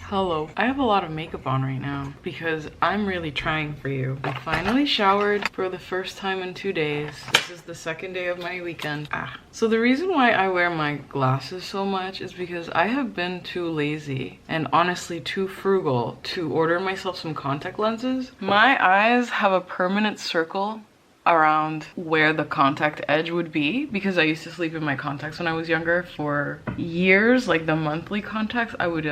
Hello. I have a lot of makeup on right now because I'm really trying for you. I finally showered for the first time in 2 days. This is the second day of my weekend. So the reason why I wear my glasses so much is because I have been too lazy and honestly too frugal to order myself some contact lenses. My eyes have a permanent circle around where the contact edge would be because I used to sleep in my contacts when I was younger for years. Like the monthly contacts, I would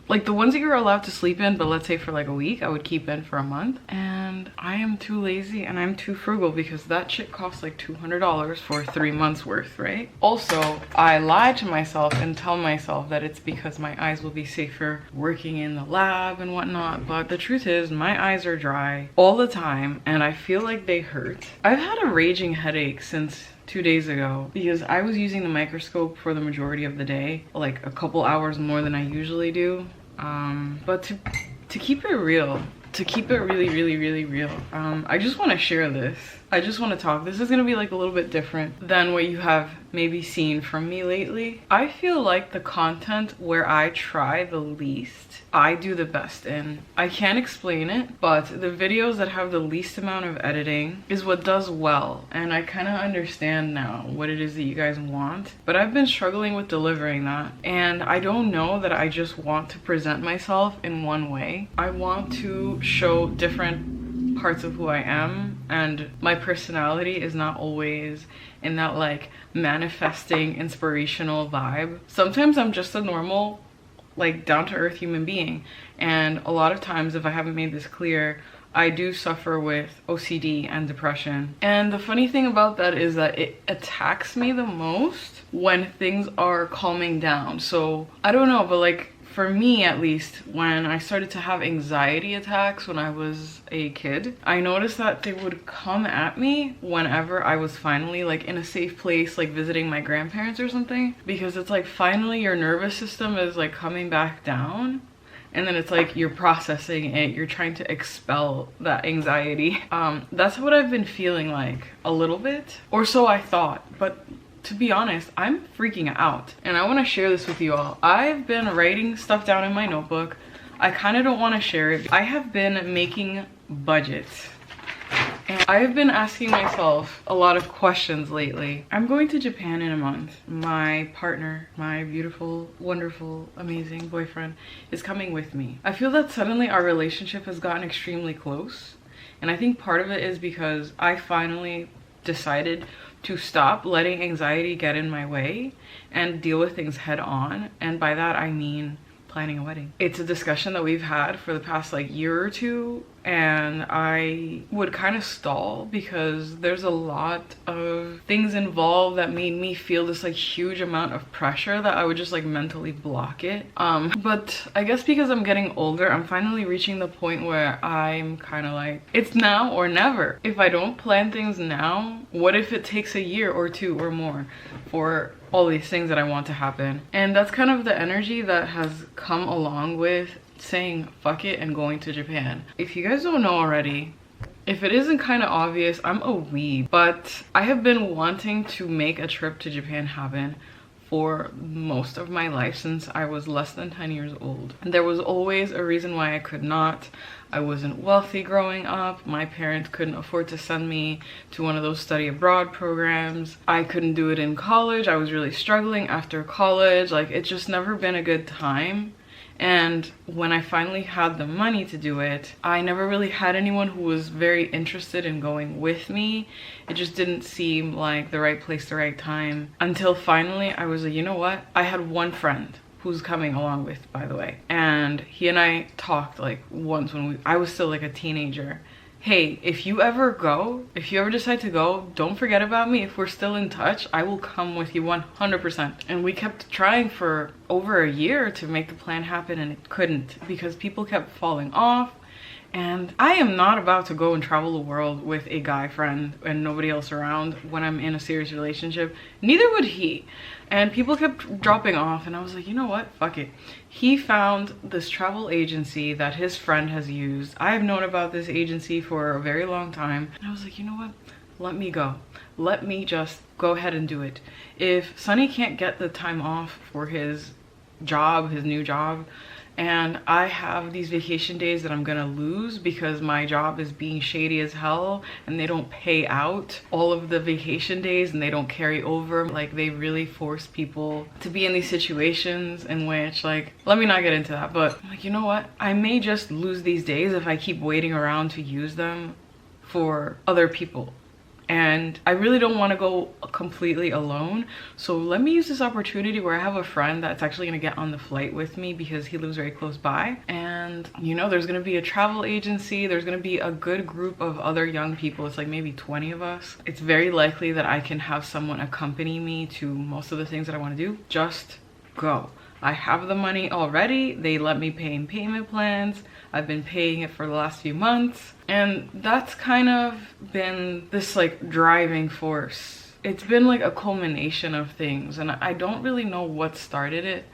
like the ones that you're allowed to sleep in, but let's say for like a week, I would keep in for a month. And I am too lazy and I'm too frugal because that shit costs like $200 for 3 months worth, right? Also, I lie to myself and tell myself that it's because my eyes will be safer working in the lab and whatnot, but the truth is my eyes are dry all the time and I feel like they hurt. I've had a raging headache since 2 days ago because I was using the microscope for the majority of the day, like a couple hours more than I usually do. But to keep it real, to keep it really real, I just want to share this. I just want to talk. This is gonna be like a little bit different than what you have maybe seen from me lately. I feel like the content where I try the least, I do the best in. I can't explain it, but the videos that have the least amount of editing is what does well. And I kind of understand now what it is that you guys want, but I've been struggling with delivering that. And I don't know that I just want to present myself in one way. I want to show different parts of who I am, and my personality is not always in that like manifesting inspirational vibe. Sometimes I'm just a normal, like down-to-earth human being, and a lot of times, if I haven't made this clear, I do suffer with OCD and depression. And the funny thing about that is that it attacks me the most when things are calming down. So I don't know, but like for me at least, when I started to have anxiety attacks when I was a kid, I noticed that they would come at me whenever I was finally like in a safe place, like visiting my grandparents or something, because it's like finally your nervous system is like coming back down, and then it's like you're processing it, you're trying to expel that anxiety. That's what I've been feeling like a little bit, or so I thought, but to be honest, I'm freaking out and I want to share this with you all. I've been writing stuff down in my notebook. I kind of don't want to share it. I have been making budgets and I have been asking myself a lot of questions lately. I'm going to Japan in a month. My partner, my beautiful, wonderful, amazing boyfriend is coming with me. I feel that suddenly our relationship has gotten extremely close, and I think part of it is because I finally decided to stop letting anxiety get in my way and deal with things head on. And by that I mean planning a wedding. It's a discussion that we've had for the past like year or two, and I would kind of stall because there's a lot of things involved that made me feel this like huge amount of pressure that I would just like mentally block it. But I guess because I'm getting older, I'm finally reaching the point where I'm kind of like, it's now or never. If I don't plan things now, what if it takes a year or two or more for all these things that I want to happen? And that's kind of the energy that has come along with saying fuck it and going to Japan. If you guys don't know already, if it isn't kind of obvious, I'm a weeb, but I have been wanting to make a trip to Japan happen for most of my life since I was less than 10 years old. And there was always a reason why I could not. I wasn't wealthy growing up. My parents couldn't afford to send me to one of those study abroad programs. I couldn't do it in college. I was really struggling after college. Like, it's just never been a good time. And when I finally had the money to do it, I never really had anyone who was very interested in going with me. It just didn't seem like the right place, the right time, until finally I was like, you know what? I had one friend who's coming along with, by the way, and he and I talked like once when I was still like a teenager. Hey, if you ever decide to go, don't forget about me. If we're still in touch, I will come with you 100%. And we kept trying for over a year to make the plan happen, and it couldn't because people kept falling off. And I am not about to go and travel the world with a guy friend and nobody else around when I'm in a serious relationship. Neither would he. And people kept dropping off, and I was like, you know what? Fuck it. He found this travel agency that his friend has used. I have known about this agency for a very long time. And I was like, you know what? Let me go. Let me just go ahead and do it. If Sonny can't get the time off for his job, his new job, and I have these vacation days that I'm gonna lose because my job is being shady as hell and they don't pay out all of the vacation days and they don't carry over. Like, they really force people to be in these situations in which, like, let me not get into that, but I'm like, you know what? I may just lose these days if I keep waiting around to use them for other people. And I really don't want to go completely alone. So let me use this opportunity where I have a friend that's actually going to get on the flight with me because he lives very close by. And, you know, there's going to be a travel agency. There's going to be a good group of other young people. It's like maybe 20 of us. It's very likely that I can have someone accompany me to most of the things that I want to do. Just go. I have the money already. They let me pay in payment plans. I've been paying it for the last few months. And that's kind of been this like driving force. It's been like a culmination of things, and I don't really know what started it,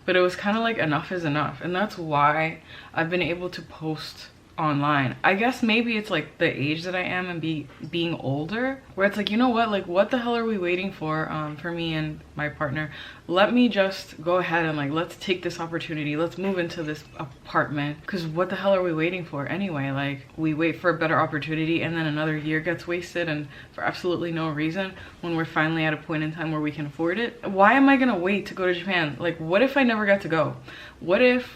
but it was kind of like enough is enough. And that's why I've been able to post online. I guess maybe it's like the age that I am and being older, where it's like, you know what, like, what the hell are we waiting for me and my partner? Let me just go ahead and like, let's take this opportunity. Let's move into this apartment, because what the hell are we waiting for anyway? Like, we wait for a better opportunity and then another year gets wasted and for absolutely no reason when we're finally at a point in time where we can afford it. Why am I gonna wait to go to Japan? Like, what if I never got to go? What if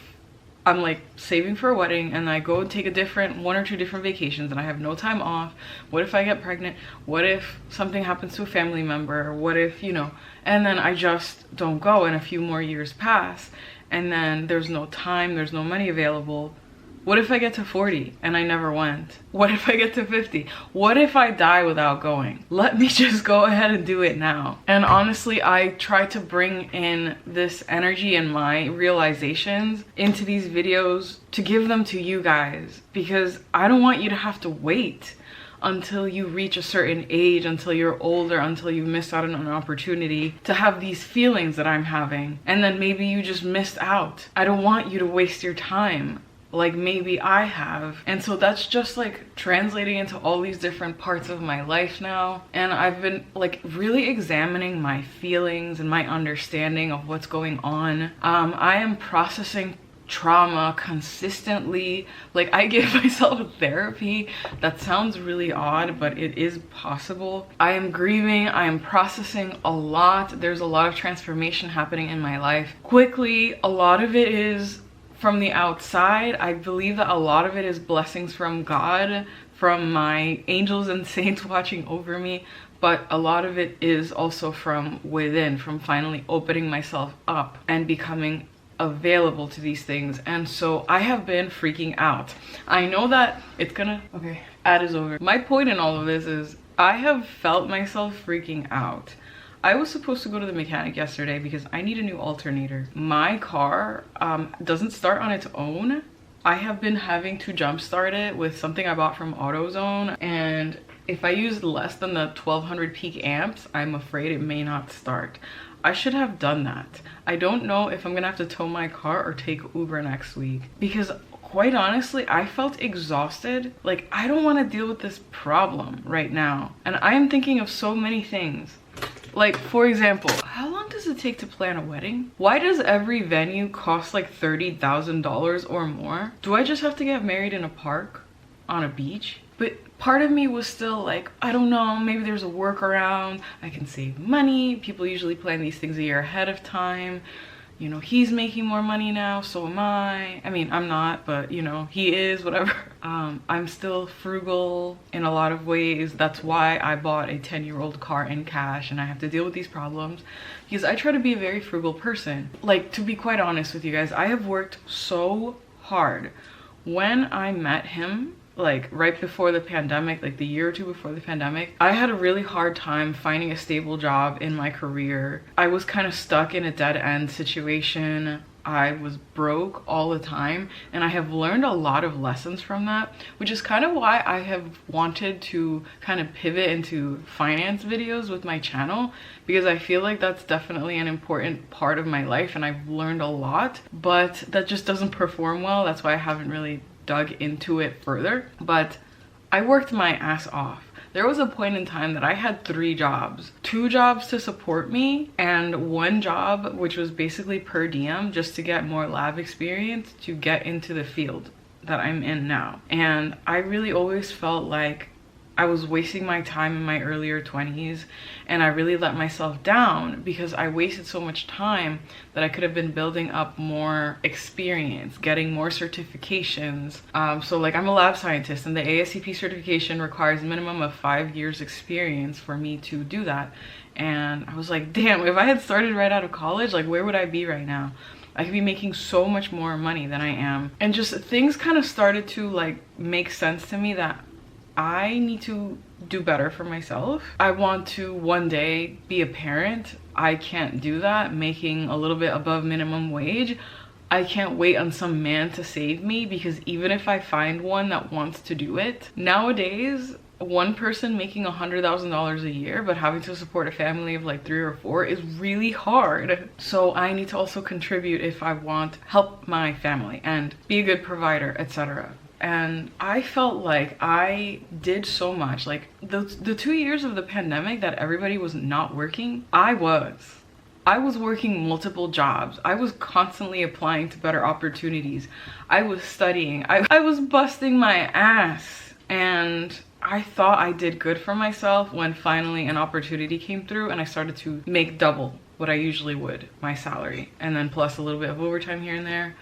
I'm like saving for a wedding and I go take a different 1 or 2 different vacations and I have no time off? What if I get pregnant? What if something happens to a family member? What if, you know, and then I just don't go and a few more years pass and then there's no time, there's no money available? What if I get to 40 and I never went? What if I get to 50? What if I die without going? Let me just go ahead and do it now. And honestly, I try to bring in this energy and my realizations into these videos to give them to you guys, because I don't want you to have to wait until you reach a certain age, until you're older, until you've missed out on an opportunity to have these feelings that I'm having. And then maybe you just missed out. I don't want you to waste your time like maybe I have. And so that's just like translating into all these different parts of my life now. And I've been like really examining my feelings and my understanding of what's going on. I am processing trauma consistently. Like, I give myself therapy. That sounds really odd, but it is possible. I am grieving. I am processing a lot. There's a lot of transformation happening in my life quickly. A lot of it is from the outside. I believe that a lot of it is blessings from God, from my angels and saints watching over me, but a lot of it is also from within, from finally opening myself up and becoming available to these things. And so I have been freaking out. I know that it's gonna, okay, ad is over. My point in all of this is I have felt myself freaking out. I was supposed to go to the mechanic yesterday because I need a new alternator. My car doesn't start on its own. I have been having to jumpstart it with something I bought from AutoZone, and if I use less than the 1200 peak amps, I'm afraid it may not start. I should have done that. I don't know if I'm gonna have to tow my car or take Uber next week, because quite honestly, I felt exhausted. Like, I don't want to deal with this problem right now. And I am thinking of so many things. Like, for example, how long does it take to plan a wedding? Why does every venue cost like $30,000 or more? Do I just have to get married in a park on a beach? But part of me was still like, I don't know, maybe there's a workaround. I can save money. People usually plan these things a year ahead of time. You know, he's making more money now, so am I. I mean, I'm not, but you know, he is, whatever. I'm still frugal in a lot of ways. That's why I bought a 10-year-old car in cash, and I have to deal with these problems because I try to be a very frugal person. Like, to be quite honest with you guys, I have worked so hard. When I met him, like right before the pandemic, like the year or two before the pandemic, I had a really hard time finding a stable job in my career. I was kind of stuck in a dead-end situation. I was broke all the time, and I have learned a lot of lessons from that, which is kind of why I have wanted to kind of pivot into finance videos with my channel, because I feel like that's definitely an important part of my life and I've learned a lot, but that just doesn't perform well. That's why I haven't really dug into it further. But I worked my ass off. There was a point in time that I had 3 jobs. 2 jobs to support me and 1 job, which was basically per diem, just to get more lab experience to get into the field that I'm in now. And I really always felt like I was wasting my time in my earlier 20s, and I really let myself down because I wasted so much time that I could have been building up more experience, getting more certifications. So like, I'm a lab scientist, and the ASCP certification requires a minimum of 5 years experience for me to do that. And I was like, damn, if I had started right out of college, like, where would I be right now? I could be making so much more money than I am. And just things kind of started to like make sense to me that I need to do better for myself. I want to one day be a parent. I can't do that making a little bit above minimum wage. I can't wait on some man to save me, because even if I find one that wants to do it, nowadays, one person making $100,000 a year but having to support a family of like 3 or 4 is really hard. So I need to also contribute if I want to help my family and be a good provider, etc. And I felt like I did so much. Like the 2 years of the pandemic that everybody was not working, I was working multiple jobs. I was constantly applying to better opportunities. I was studying. I was busting my ass. And I thought I did good for myself when finally an opportunity came through and I started to make double what I usually would, my salary. And then plus a little bit of overtime here and there.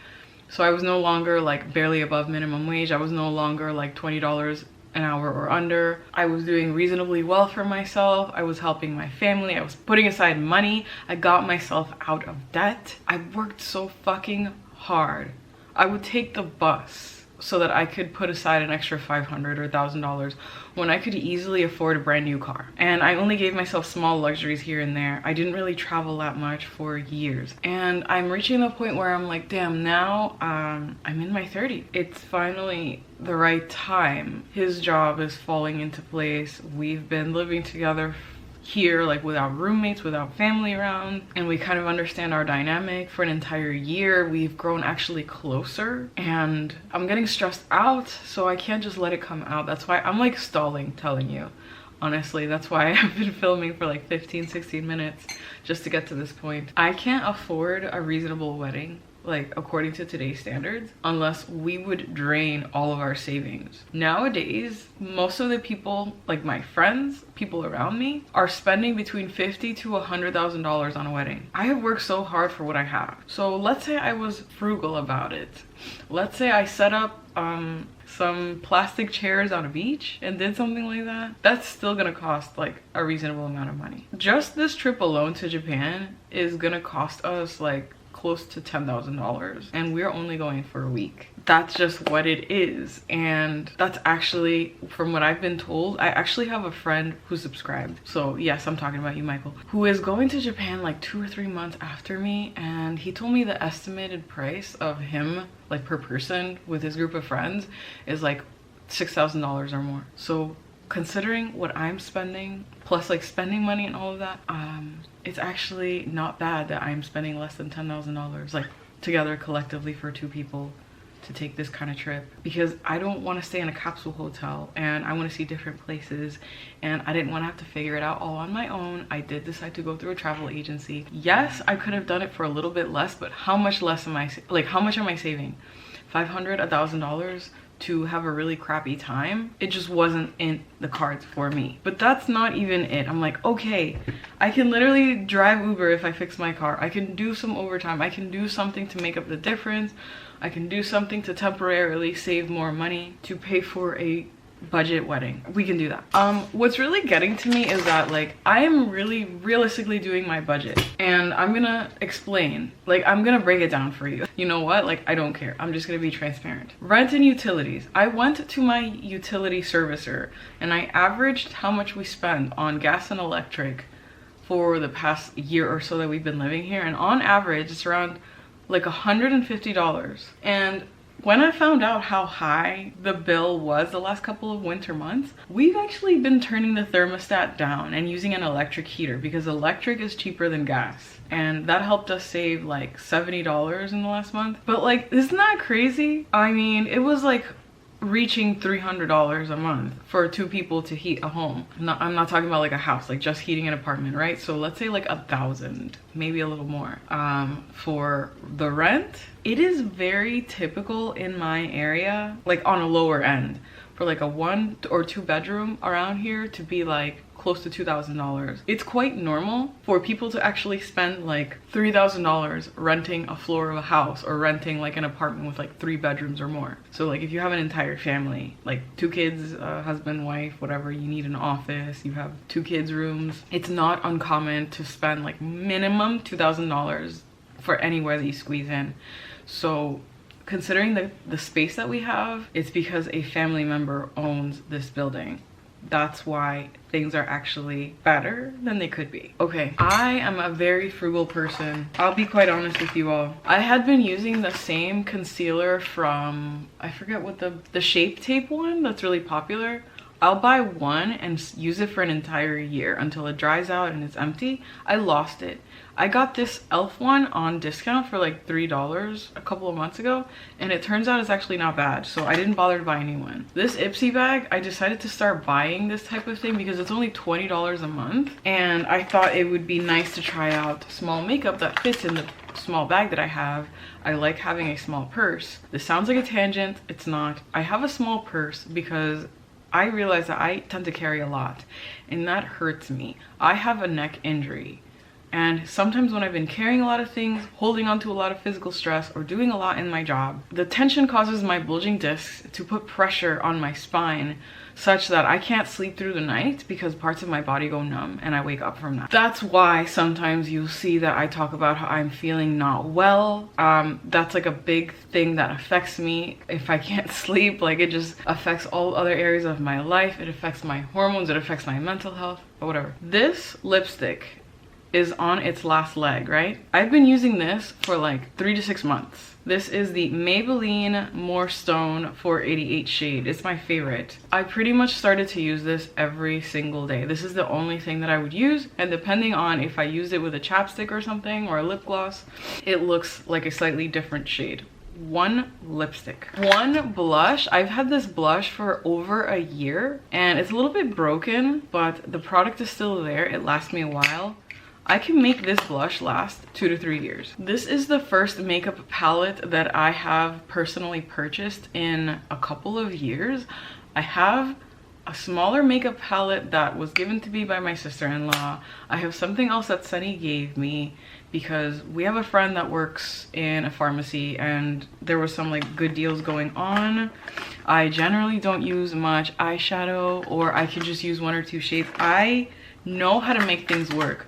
So I was no longer like barely above minimum wage. I was no longer like $20 an hour or under. I was doing reasonably well for myself. I was helping my family. I was putting aside money. I got myself out of debt. I worked so fucking hard. I would take the bus so that I could put aside an extra $500 or $1,000 when I could easily afford a brand new car. And I only gave myself small luxuries here and there. I didn't really travel that much for years. And I'm reaching the point where I'm like, damn, now I'm in my 30s. It's finally the right time. His job is falling into place. We've been living together here, like without roommates, without family around, and we kind of understand our dynamic for an entire year. We've grown actually closer, and I'm getting stressed out, so I can't just let it come out. That's why I'm like stalling telling you. Honestly, that's why I've been filming for like 15-16 minutes just to get to this point. I can't afford a reasonable wedding, like according to today's standards, unless we would drain all of our savings. Nowadays, most of the people, like my friends, people around me, are spending between $50,000 to $100,000 on a wedding. I have worked so hard for what I have. So let's say I was frugal about it. Let's say I set up some plastic chairs on a beach and did something like that. That's still gonna cost like a reasonable amount of money. Just this trip alone to Japan is gonna cost us like close to $10,000, and we're only going for a week. That's just what it is. And that's actually, from what I've been told, I actually have a friend who's subscribed, so yes, I'm talking about you, Michael, who is going to Japan like 2 or 3 months after me, and he told me the estimated price of him, like per person with his group of friends, is like $6,000 or more. So considering what I'm spending, plus like spending money and all of that, it's actually not bad that I'm spending less than $10,000 like together collectively for 2 people to take this kind of trip, because I don't want to stay in a capsule hotel and I want to see different places, and I didn't want to have to figure it out all on my own. I did decide to go through a travel agency. Yes, I could have done it for a little bit less, but how much less am I, like how much am I saving? $500, $1,000 to have a really crappy time? It just wasn't in the cards for me. But that's not even it. I'm like, okay, I can literally drive Uber if I fix my car. I can do some overtime. I can do something to make up the difference. I can do something to temporarily save more money to pay for a budget wedding. We can do that. What's really getting to me is that like I am really realistically doing my budget, and I'm gonna explain, like I'm gonna break it down for you. You know what, like I don't care, I'm just gonna be transparent. Rent and utilities. I went to my utility servicer and I averaged how much we spend on gas and electric for the past year or so that we've been living here, and on average it's around like $150. And when I found out how high the bill was the last couple of winter months, we've actually been turning the thermostat down and using an electric heater, because electric is cheaper than gas. And that helped us save like $70 in the last month. But like, isn't that crazy? I mean, it was like reaching $300 a month for 2 people to heat a home. I'm not talking about like a house, like just heating an apartment, right? So let's say like 1,000, maybe a little more. For the rent, it is very typical in my area, like on a lower end, for like a 1 or 2 bedroom around here to be like close to $2,000. It's quite normal for people to actually spend like $3,000 renting a floor of a house or renting like an apartment with like 3 bedrooms or more. So like if you have an entire family, like 2 kids, husband, wife, whatever, you need an office, you have 2 kids rooms, it's not uncommon to spend like minimum $2,000 for anywhere that you squeeze in. So considering the space that we have, it's because a family member owns this building. That's why things are actually better than they could be. Okay, I am a very frugal person. I'll be quite honest with you all. I had been using the same concealer from, I forget what the Shape Tape one that's really popular. I'll buy one and use it for an entire year until it dries out and it's empty. I lost it. I got this e.l.f. one on discount for like $3 a couple of months ago, and it turns out it's actually not bad, so I didn't bother to buy a new one. This Ipsy bag, I decided to start buying this type of thing because it's only $20 a month, and I thought it would be nice to try out small makeup that fits in the small bag that I have. I like having a small purse. This sounds like a tangent, it's not. I have a small purse because I realize that I tend to carry a lot, and that hurts me. I have a neck injury. And sometimes when I've been carrying a lot of things, holding on to a lot of physical stress, or doing a lot in my job, the tension causes my bulging discs to put pressure on my spine such that I can't sleep through the night because parts of my body go numb and I wake up from that. That's why sometimes you'll see that I talk about how I'm feeling not well. That's like a big thing that affects me. If I can't sleep, like it just affects all other areas of my life. It affects my hormones, it affects my mental health, or whatever. This lipstick is on its last leg, right? I've been using this for like 3 to 6 months. This is the Maybelline More Stone 488 shade. It's my favorite. I pretty much started to use this every single day. This is the only thing that I would use, and depending on if I used it with a chapstick or something or a lip gloss, it looks like a slightly different shade. One lipstick, one blush. I've had this blush for over a year and it's a little bit broken, but the product is still there. It lasts me a while. I can make this blush last 2 to 3 years. This is the first makeup palette that I have personally purchased in a couple of years. I have a smaller makeup palette that was given to me by my sister-in-law. I have something else that Sunny gave me because we have a friend that works in a pharmacy and there was some like good deals going on. I generally don't use much eyeshadow, or I can just use 1 or 2 shades. I know how to make things work.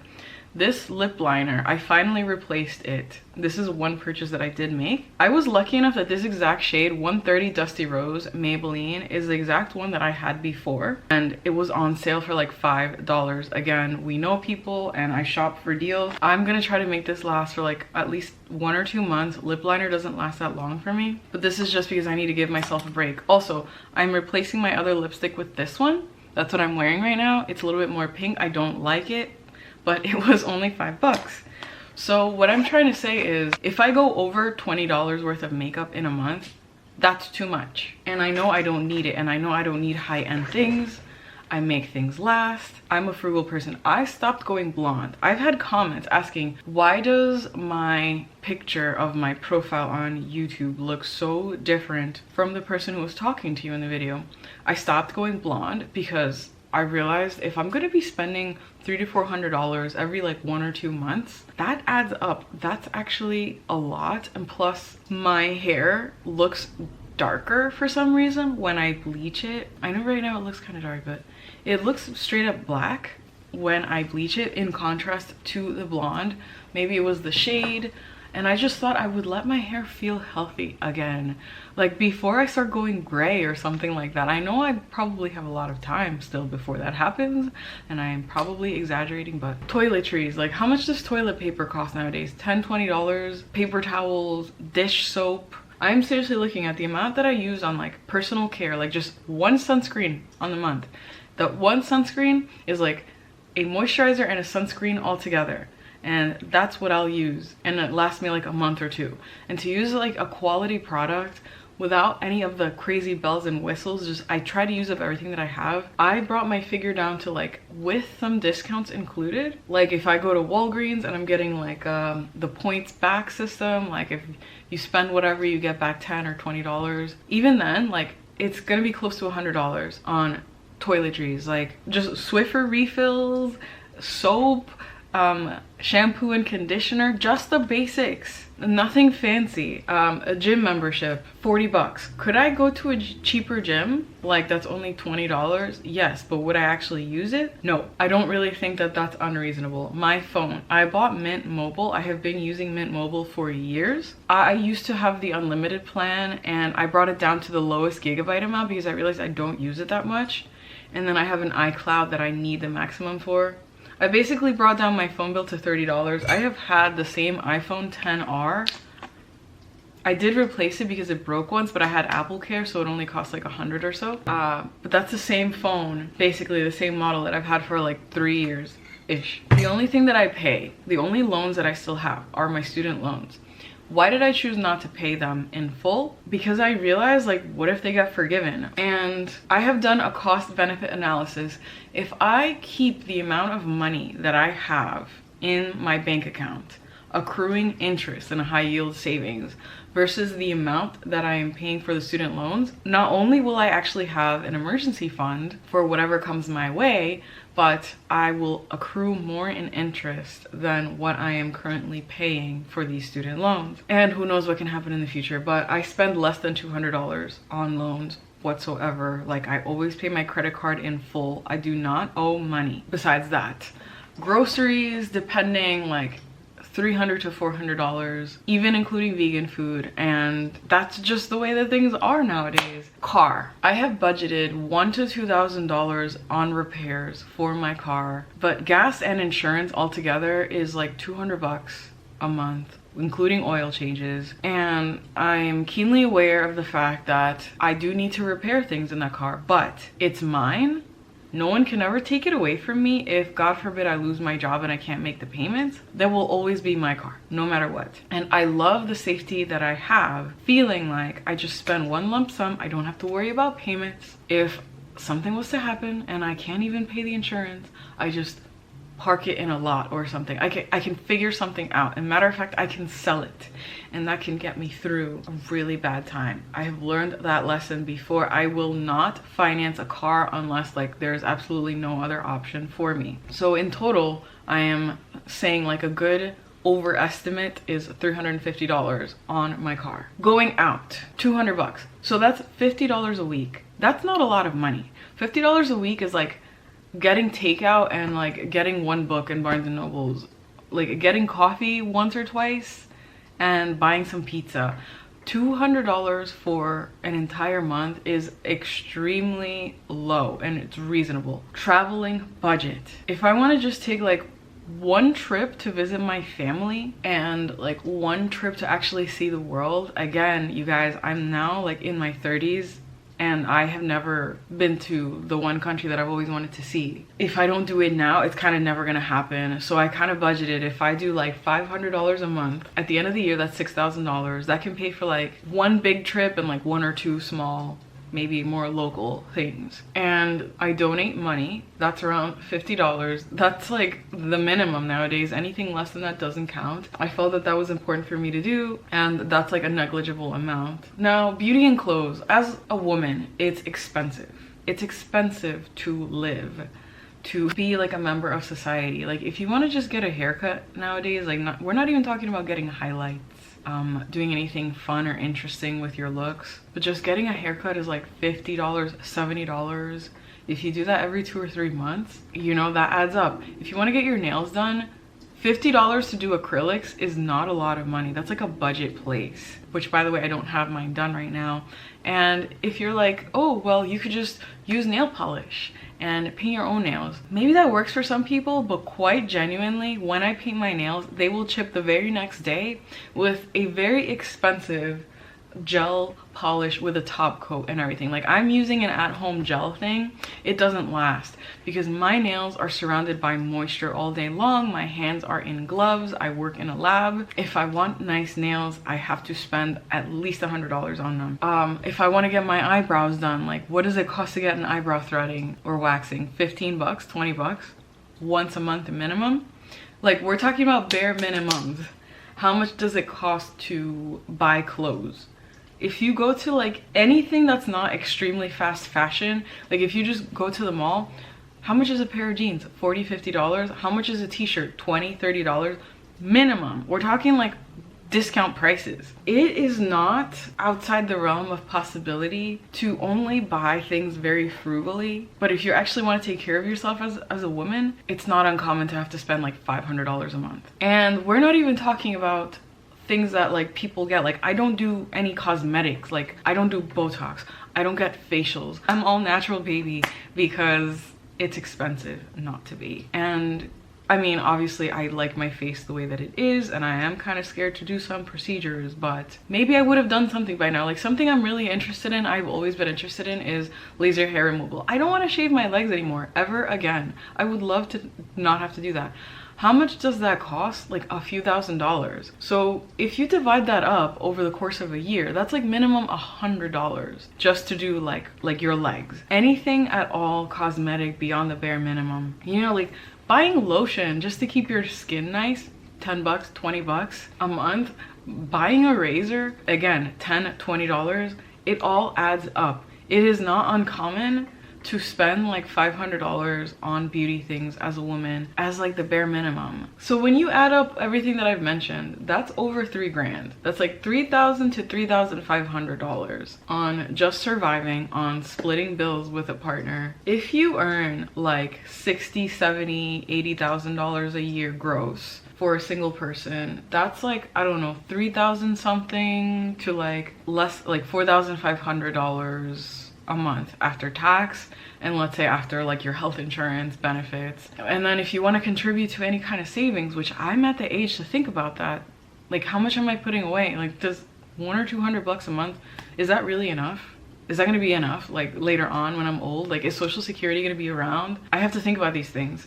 This lip liner, I finally replaced it. This is one purchase that I did make. I was lucky enough that this exact shade, 130 Dusty Rose Maybelline, is the exact one that I had before. And it was on sale for like $5. Again, we know people and I shop for deals. I'm gonna try to make this last for like at least 1 or 2 months. Lip liner doesn't last that long for me. But this is just because I need to give myself a break. Also, I'm replacing my other lipstick with this one. That's what I'm wearing right now. It's a little bit more pink. I don't like it, but it was only $5. So what I'm trying to say is, if I go over $20 worth of makeup in a month, that's too much. And I know I don't need it, and I know I don't need high-end things. I make things last. I'm a frugal person. I stopped going blonde. I've had comments asking, why does my picture of my profile on YouTube look so different from the person who was talking to you in the video? I stopped going blonde because I realized if I'm gonna be spending $300 to $400 every like 1 or 2 months, that adds up. That's actually a lot. And plus my hair looks darker for some reason when I bleach it. I know right now it looks kind of dark, but it looks straight up black when I bleach it, in contrast to the blonde. Maybe it was the shade. And I just thought I would let my hair feel healthy again. Like before I start going gray or something like that. I know I probably have a lot of time still before that happens, and I am probably exaggerating, but toiletries, like how much does toilet paper cost nowadays? $10, $20? Paper towels, dish soap. I'm seriously looking at the amount that I use on like personal care, like just one sunscreen on the month. That one sunscreen is like a moisturizer and a sunscreen all together. And that's what I'll use, and it lasts me like a month or 2. And to use like a quality product without any of the crazy bells and whistles. Just I try to use up everything that I have. I brought my figure down to like, with some discounts included, like if I go to Walgreens and I'm getting like the points back system, like if you spend whatever you get back 10 or $20, even then like it's gonna be close to $100 on toiletries, like just Swiffer refills, soap, shampoo and conditioner, just the basics, nothing fancy. A gym membership, 40 bucks. Could I go to a cheaper gym like that's only $20? Yes, but would I actually use it? No. I don't really think that that's unreasonable. My phone, I bought Mint Mobile. I have been using Mint Mobile for years. I used to have the unlimited plan and I brought it down to the lowest gigabyte amount because I realized I don't use it that much, and then I have an iCloud that I need the maximum for. I basically brought down my phone bill to $30. I have had the same iPhone XR. I did replace it because it broke once, but I had Apple Care, so it only cost like $100 or so. But that's the same phone, basically the same model that I've had for like 3 years-ish. The only thing that I pay, the only loans that I still have are my student loans. Why did I choose not to pay them in full? Because I realized, like, what if they get forgiven? And I have done a cost benefit analysis. If I keep the amount of money that I have in my bank account accruing interest and high yield savings versus the amount that I am paying for the student loans, not only will I actually have an emergency fund for whatever comes my way, but I will accrue more in interest than what I am currently paying for these student loans. And who knows what can happen in the future, but I spend less than $200 on loans whatsoever. Like, I always pay my credit card in full. I do not owe money. Besides that, groceries, depending, like $300 to $400, even including vegan food, and that's just the way that things are nowadays. Car, I have budgeted $1,000 to $2,000 on repairs for my car, but gas and insurance altogether is like 200 bucks a month, including oil changes. And I'm keenly aware of the fact that I do need to repair things in that car, but it's mine. No one can ever take it away from me. If God forbid I lose my job and I can't make the payments, that will always be my car, no matter what. And I love the safety that I have, feeling like I just spend one lump sum. I don't have to worry about payments. If something was to happen and I can't even pay the insurance, I just park it in a lot or something. I can figure something out. And matter of fact, I can sell it, and that can get me through a really bad time. I have learned that lesson before. I will not finance a car unless like there's absolutely no other option for me. So in total, I am saying like a good overestimate is $350 on my car. Going out, 200 bucks. So that's $50 a week. That's not a lot of money. $50 a week is like getting takeout and like getting one book in Barnes and Nobles, like getting coffee once or twice and buying some pizza. $200 for an entire month is extremely low and it's reasonable. Traveling budget. If I want to just take like one trip to visit my family and like one trip to actually see the world, again, you guys, I'm now like in my 30s and I have never been to the one country that I've always wanted to see. If I don't do it now, it's kind of never gonna happen. So I kind of budgeted, if I do like $500 a month, at the end of the year, that's $6,000. That can pay for like one big trip and like one or two small, maybe more local things. And I donate money, that's around $50. That's like the minimum nowadays. Anything less than that doesn't count. I felt that that was important for me to do, and that's like a negligible amount. Now, beauty and clothes, as a woman, it's expensive. It's expensive to live, to be like a member of society. Like if you want to just get a haircut nowadays, like we're not even talking about getting highlights, doing anything fun or interesting with your looks, but just getting a haircut is like $50, $70. If you do that every 2 or 3 months, you know, that adds up. If you want to get your nails done, $50 to do acrylics is not a lot of money. That's like a budget place, which by the way, I don't have mine done right now. And if you're like, oh, well, you could just use nail polish and paint your own nails. Maybe that works for some people, but quite genuinely, when I paint my nails, they will chip the very next day with a very expensive gel polish with a top coat and everything. Like, I'm using an at-home gel thing. It doesn't last because my nails are surrounded by moisture all day long. My hands are in gloves. I work in a lab. If I want nice nails, I have to spend at least $100 on them. If I want to get my eyebrows done, like, what does it cost to get an eyebrow threading or waxing? 15 bucks, 20 bucks, once a month minimum. Like, we're talking about bare minimums. How much does it cost to buy clothes? If you go to like anything that's not extremely fast fashion, like if you just go to the mall, how much is a pair of jeans? $40, $50? How much is a t-shirt? $20, $30 minimum. We're talking like discount prices. It is not outside the realm of possibility to only buy things very frugally, but if you actually want to take care of yourself as a woman, it's not uncommon to have to spend like $500 a month. And we're not even talking about things that like people get. Like, I don't do any cosmetics. Like, I don't do Botox. I don't get facials. I'm all natural, baby, because it's expensive not to be. And I mean, obviously I like my face the way that it is, and I am kind of scared to do some procedures, but maybe I would have done something by now. Like, something I'm really interested in, I've always been interested in, is laser hair removal. I don't want to shave my legs anymore, ever again. I would love to not have to do that. How much does that cost? Like a few $1,000s. So if you divide that up over the course of a year, that's like minimum $100 just to do like your legs. Anything at all cosmetic beyond the bare minimum. You know, like buying lotion just to keep your skin nice, 10 bucks, 20 bucks a month. Buying a razor, again, $10, $20. It all adds up. It is not uncommon to spend like $500 on beauty things as a woman as like the bare minimum. So when you add up everything that I've mentioned, that's over $3,000. That's like $3,000 to $3,500 on just surviving, on splitting bills with a partner. If you earn like $60,000, $70,000, $80,000 a year gross for a single person, that's like, I don't know, 3,000 something to like less, like $4,500 a month after tax, and let's say after like your health insurance benefits. And then if you want to contribute to any kind of savings, which I'm at the age to think about that, like how much am I putting away? Like, does 100 or 200 bucks a month, is that really enough? Is that going to be enough like later on when I'm old? Like, is Social Security going to be around? I have to think about these things.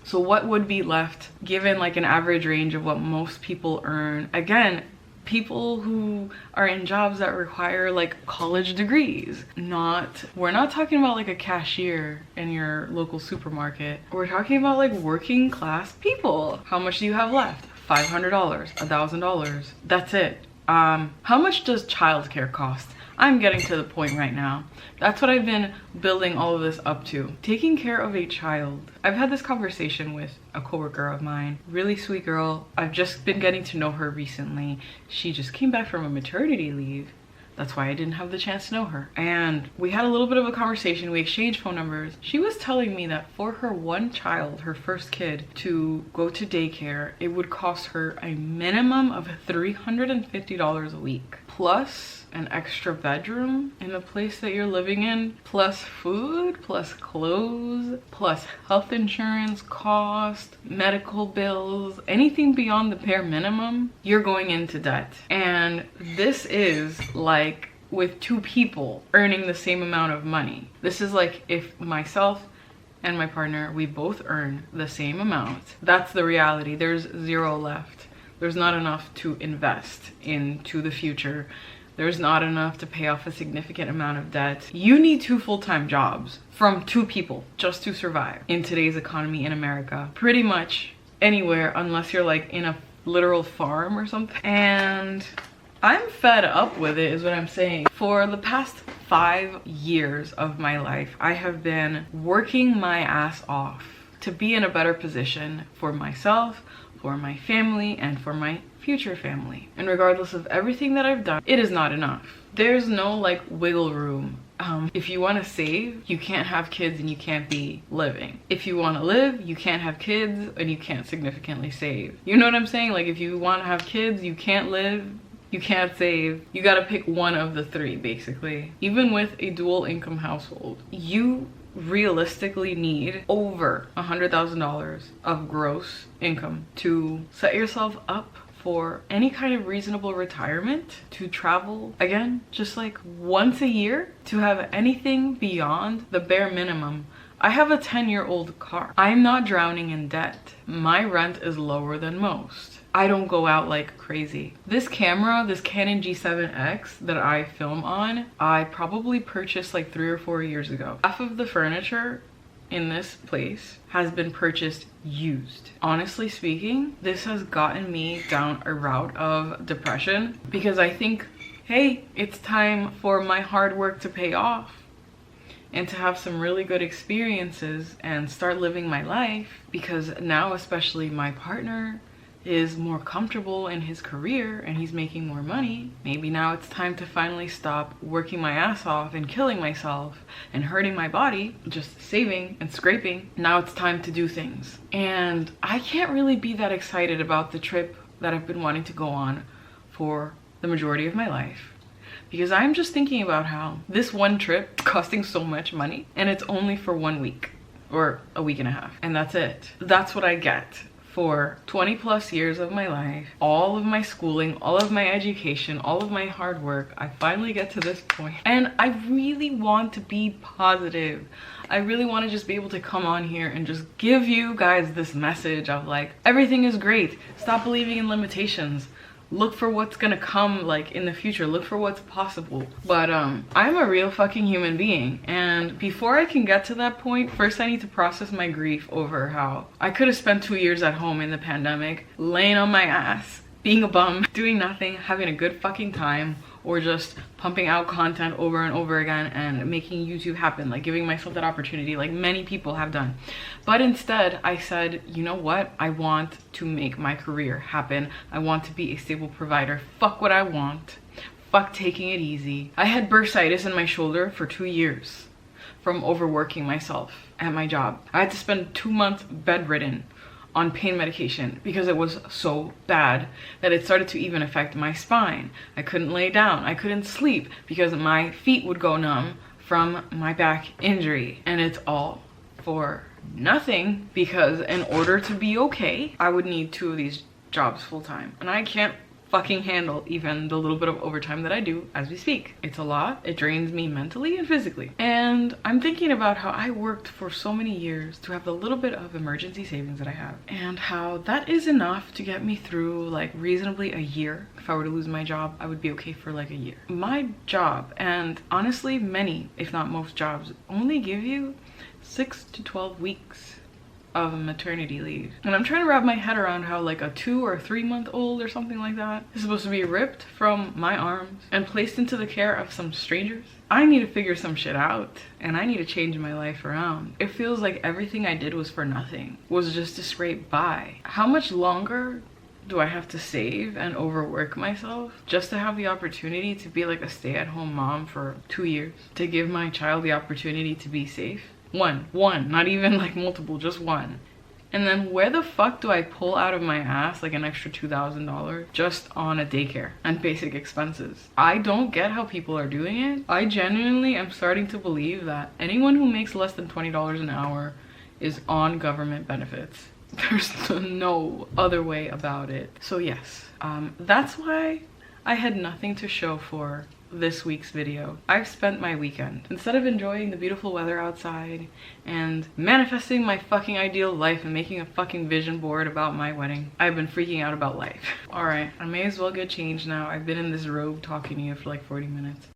So what would be left given like an average range of what most people earn? Again, people who are in jobs that require like college degrees. We're not talking about like a cashier in your local supermarket. We're talking about like working class people. How much do you have left? $500, $1,000. That's it. How much does childcare cost? I'm getting to the point right now. That's what I've been building all of this up to. Taking care of a child. I've had this conversation with a coworker of mine, really sweet girl. I've just been getting to know her recently. She just came back from a maternity leave. That's why I didn't have the chance to know her. And we had a little bit of a conversation. We exchanged phone numbers. She was telling me that for her one child, her first kid, to go to daycare, it would cost her a minimum of $350 a week. Plus an extra bedroom in the place that you're living in, plus food, plus clothes, plus health insurance cost, medical bills, anything beyond the bare minimum, you're going into debt. And this is like with two people earning the same amount of money. This is like if myself and my partner, we both earn the same amount. That's the reality. There's zero left. There's not enough to invest into the future. There's not enough to pay off a significant amount of debt. You need 2 full-time jobs from 2 people just to survive in today's economy in America. Pretty much anywhere, unless you're like in a literal farm or something. And I'm fed up with it, is what I'm saying. For the past 5 years of my life, I have been working my ass off to be in a better position for myself, for my family, and for my future family. And regardless of everything that I've done, it is not enough. There's no like wiggle room. If you want to save, you can't have kids and you can't be living. If you want to live, you can't have kids and you can't significantly save. You know what I'm saying? Like, if you want to have kids, you can't live, you can't save. You got to pick one of the 3, basically. Even with a dual income household, you realistically need over $100,000 of gross income to set yourself up for any kind of reasonable retirement to travel again, just like once a year, to have anything beyond the bare minimum. I have a 10-year-old car. I'm not drowning in debt. My rent is lower than most. I don't go out like crazy. This camera, this Canon G7X that I film on, I probably purchased like 3 or 4 years ago. Half of the furniture in this place has been purchased used. Honestly speaking, this has gotten me down a route of depression because I think, hey, it's time for my hard work to pay off and to have some really good experiences and start living my life, because now especially my partner is more comfortable in his career and he's making more money. Maybe now it's time to finally stop working my ass off and killing myself and hurting my body, just saving and scraping. Now it's time to do things. And I can't really be that excited about the trip that I've been wanting to go on for the majority of my life, because I'm just thinking about how this one trip is costing so much money and it's only for 1 week or a week and a half, and that's it. That's what I get for 20 plus years of my life, all of my schooling, all of my education, all of my hard work. I finally get to this point and I really want to be positive. I really want to just be able to come on here and just give you guys this message of like, everything is great. Stop believing in limitations. Look for what's gonna come like in the future. Look for what's possible. But I'm a real fucking human being, and before I can get to that point, first I need to process my grief over how I could have spent 2 years at home in the pandemic, laying on my ass, being a bum, doing nothing, having a good fucking time, or just pumping out content over and over again and making YouTube happen, like giving myself that opportunity like many people have done. But instead I said, you know what? I want to make my career happen. I want to be a stable provider. Fuck what I want. Fuck taking it easy. I had bursitis in my shoulder for 2 years from overworking myself at my job. I had to spend 2 months bedridden on pain medication because it was so bad that it started to even affect my spine. I couldn't lay down, I couldn't sleep because my feet would go numb from my back injury. And it's all for nothing, because in order to be okay, I would need 2 of these jobs full time. And I can't fucking handle even the little bit of overtime that I do as we speak. It's a lot. It drains me mentally and physically. And I'm thinking about how I worked for so many years to have the little bit of emergency savings that I have, and how that is enough to get me through like reasonably a year. If I were to lose my job, I would be okay for like a year. My job, and honestly many, if not most jobs, only give you 6 to 12 weeks of maternity leave. And I'm trying to wrap my head around how like a 2 or 3 month old or something like that is supposed to be ripped from my arms and placed into the care of some strangers. I need to figure some shit out, and I need to change my life around. It feels like everything I did was for nothing, was just to scrape by. How much longer do I have to save and overwork myself just to have the opportunity to be like a stay-at-home mom for 2 years, to give my child the opportunity to be safe? One, not even like multiple, just one. And then where the fuck do I pull out of my ass like an extra $2,000 just on a daycare and basic expenses? I don't get how people are doing it. I genuinely am starting to believe that anyone who makes less than $20 an hour is on government benefits. There's no other way about it. So yes, that's why I had nothing to show for this week's video. I've spent my weekend, instead of enjoying the beautiful weather outside and manifesting my fucking ideal life and making a fucking vision board about my wedding, I've been freaking out about life. All right, I may as well get changed now. I've been in this robe talking to you for like 40 minutes.